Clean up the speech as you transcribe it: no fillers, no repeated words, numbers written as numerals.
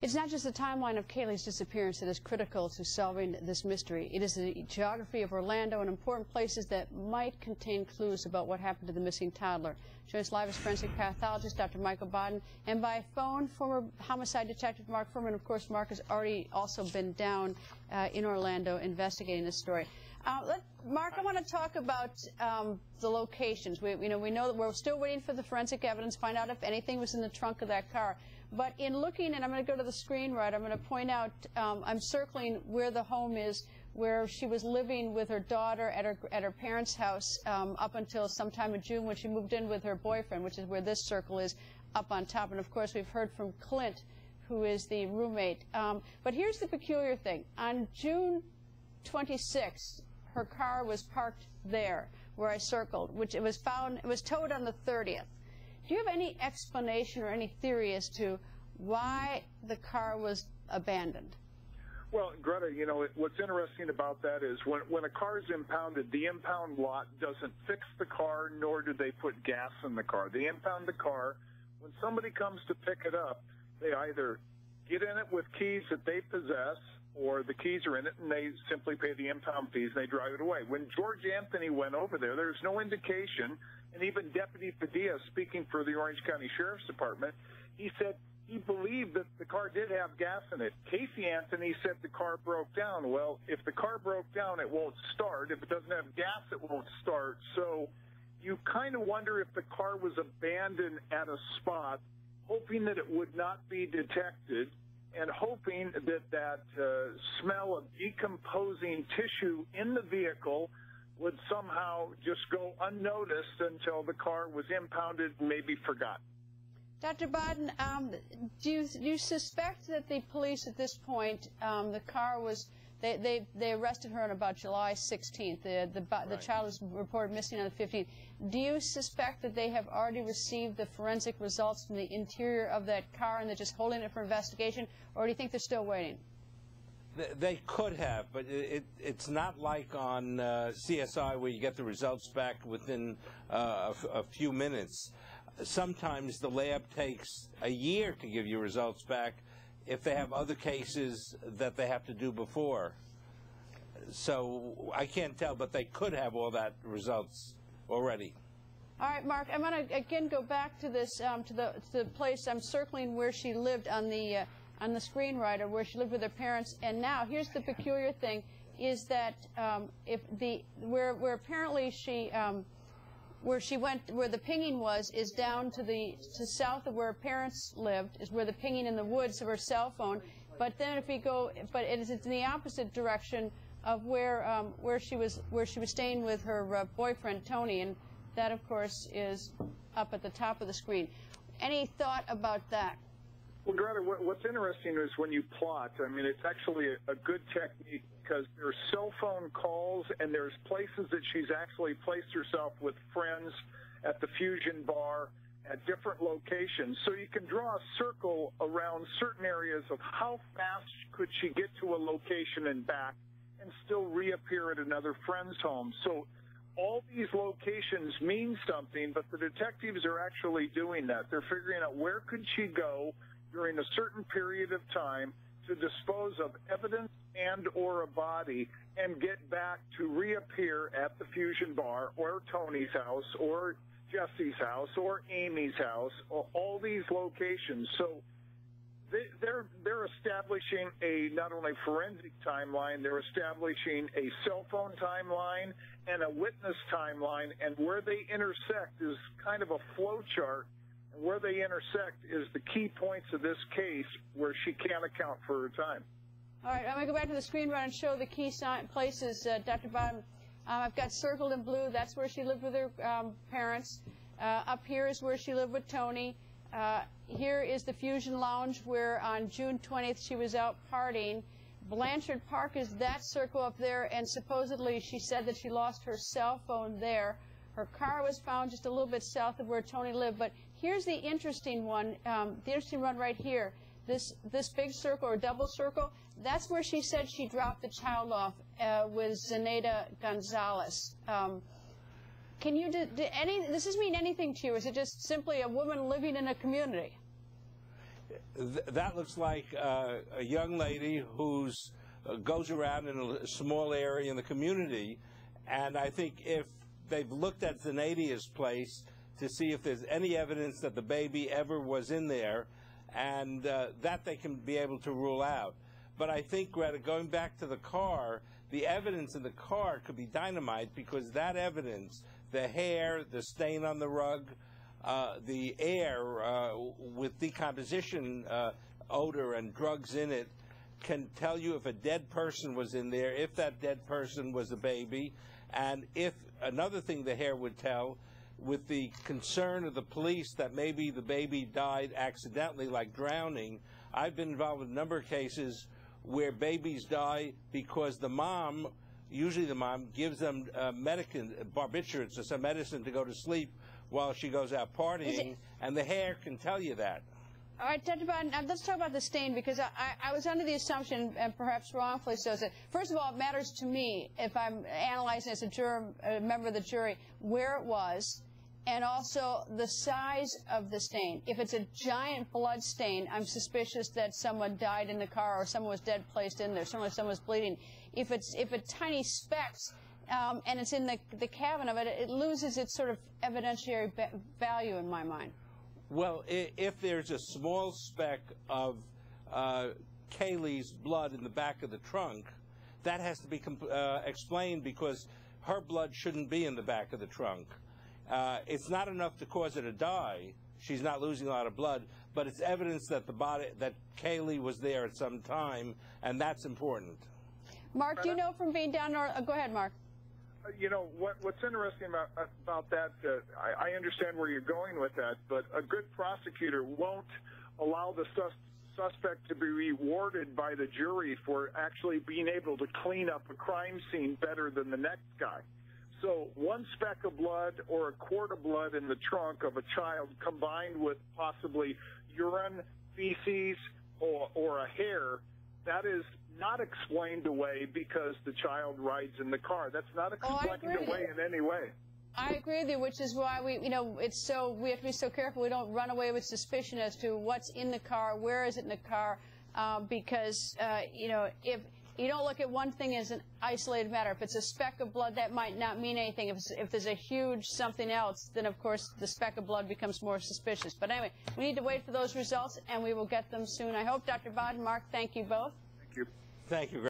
It's not just the timeline of Caylee's disappearance that is critical to solving this mystery. It is the geography of Orlando and important places that might contain clues about what happened to the missing toddler. Joining us live is forensic pathologist Dr. Michael Baden, and by phone, former homicide detective Mark Fuhrman. Of course, Mark has already also been down in Orlando investigating this story. Mark, I want to talk about the locations. We know that we're still waiting for the forensic evidence, find out if anything was in the trunk of that car. But in looking, and I'm going to go to the screen right, I'm going to point out, I'm circling where the home is, where she was living with her daughter at her parents' house up until sometime in June when she moved in with her boyfriend, which is where this circle is up on top. And of course, we've heard from Clint, who is the roommate. But here's the peculiar thing. On June 26th, her car was parked there, where I circled, which it was towed on the 30th. Do you have any explanation or any theory as to why the car was abandoned? Well, Greta, you know, what's interesting about that is when a car is impounded, the impound lot doesn't fix the car, nor do they put gas in the car. They impound the car. When somebody comes to pick it up, they either get in it with keys that they possess, or the keys are in it and they simply pay the impound fees and they drive it away. When George Anthony went over there, there's no indication, and even Deputy Padilla, speaking for the Orange County Sheriff's Department, he said he believed that the car did have gas in it. Casey Anthony said the car broke down. Well, if the car broke down, it won't start. If it doesn't have gas, it won't start. So you kind of wonder if the car was abandoned at a spot, hoping that it would not be detected, and hoping that smell of decomposing tissue in the vehicle would somehow just go unnoticed until the car was impounded and maybe forgotten. Dr. Baden, do you suspect that the police at this point, the car was, they arrested her on about July 16th. The child was reported missing on the 15th. Do you suspect that they have already received the forensic results from the interior of that car and they're just holding it for investigation, or do you think they're still waiting? They could have, but it's not like on CSI where you get the results back within a few minutes. Sometimes the lab takes a year to give you results back if they have other cases that they have to do before. So I can't tell, but they could have all that results already. All right, Mark, I'm going to again go back to this, to the place I'm circling where she lived on the screenwriter, where she lived with her parents. And now here's the peculiar thing: is that where apparently she where the pinging was is down to south of where her parents lived, is where the pinging in the woods of her cell phone. But then if we go, but it's in the opposite direction of where she was staying with her boyfriend Tony, and that of course is up at the top of the screen. Any thought about that? Well, Greta, what's interesting is when you plot, I mean, it's actually a good technique because there's cell phone calls and there's places that she's actually placed herself with friends at the Fusion Bar at different locations. So you can draw a circle around certain areas of how fast could she get to a location and back and still reappear at another friend's home. So all these locations mean something, but the detectives are actually doing that. They're figuring out where could she go during a certain period of time to dispose of evidence and or a body and get back to reappear at the Fusion Bar or Tony's house or Jesse's house or Amy's house, or all these locations. So they're establishing a not only forensic timeline, they're establishing a cell phone timeline and a witness timeline, and where they intersect is kind of a flow chart. Where they intersect is the key points of this case where she can't account for her time. All right, I'm going to go back to the screen and show the key places, Dr. Baden. I've got circled in blue. That's where she lived with her parents. Up here is where she lived with Tony. Here is the Fusion Lounge where on June 20th she was out partying. Blanchard Park is that circle up there, and supposedly she said that she lost her cell phone there. Her car was found just a little bit south of where Tony lived. But here's the interesting one, right here. This big circle or double circle, that's where she said she dropped the child off with Zenaida Gonzalez. Can you does this mean anything to you? Is it just simply a woman living in a community? that looks like a young lady who's goes around in a small area in the community, and I think if they've looked at Zenadia's place to see if there's any evidence that the baby ever was in there, and that they can be able to rule out. But I think, Greta, going back to the car, the evidence in the car could be dynamite, because that evidence, the hair, the stain on the rug, the air with decomposition odor and drugs in it, can tell you if a dead person was in there, if that dead person was a baby, and if another thing the hair would tell, with the concern of the police that maybe the baby died accidentally, like drowning. I've been involved in a number of cases where babies die because the mom, usually the mom, gives them barbiturates or some medicine to go to sleep while she goes out partying, and the hair can tell you that. All right, Dr. Baden, let's talk about the stain, because I was under the assumption, and perhaps wrongfully so, that first of all, it matters to me, if I'm analyzing as a member of the jury, where it was, and also the size of the stain. If it's a giant blood stain, I'm suspicious that someone died in the car or someone was dead placed in there, someone was bleeding. If it's tiny specks and it's in the cabin of it, it loses its sort of evidentiary value in my mind. Well, if there's a small speck of Caylee's blood in the back of the trunk, that has to be explained, because her blood shouldn't be in the back of the trunk. It's not enough to cause her to die. She's not losing a lot of blood, but it's evidence that that Caylee was there at some time, and that's important. Mark, do you know from being down north? Go ahead, Mark. You know, what's interesting about that, I understand where you're going with that, but a good prosecutor won't allow the suspect to be rewarded by the jury for actually being able to clean up a crime scene better than the next guy. So one speck of blood or a quart of blood in the trunk of a child combined with possibly urine, feces, or a hair, that is not explained away because the child rides in the car. That's not explained away in any way. I agree with you, which is why we have to be so careful we don't run away with suspicion as to what's in the car, where is it in the car, because if you don't look at one thing as an isolated matter. If it's a speck of blood, that might not mean anything. If there's a huge something else, then of course the speck of blood becomes more suspicious. But anyway, we need to wait for those results, and we will get them soon. I hope. Dr. Baden, Mark, thank you both. Thank you. Thank you.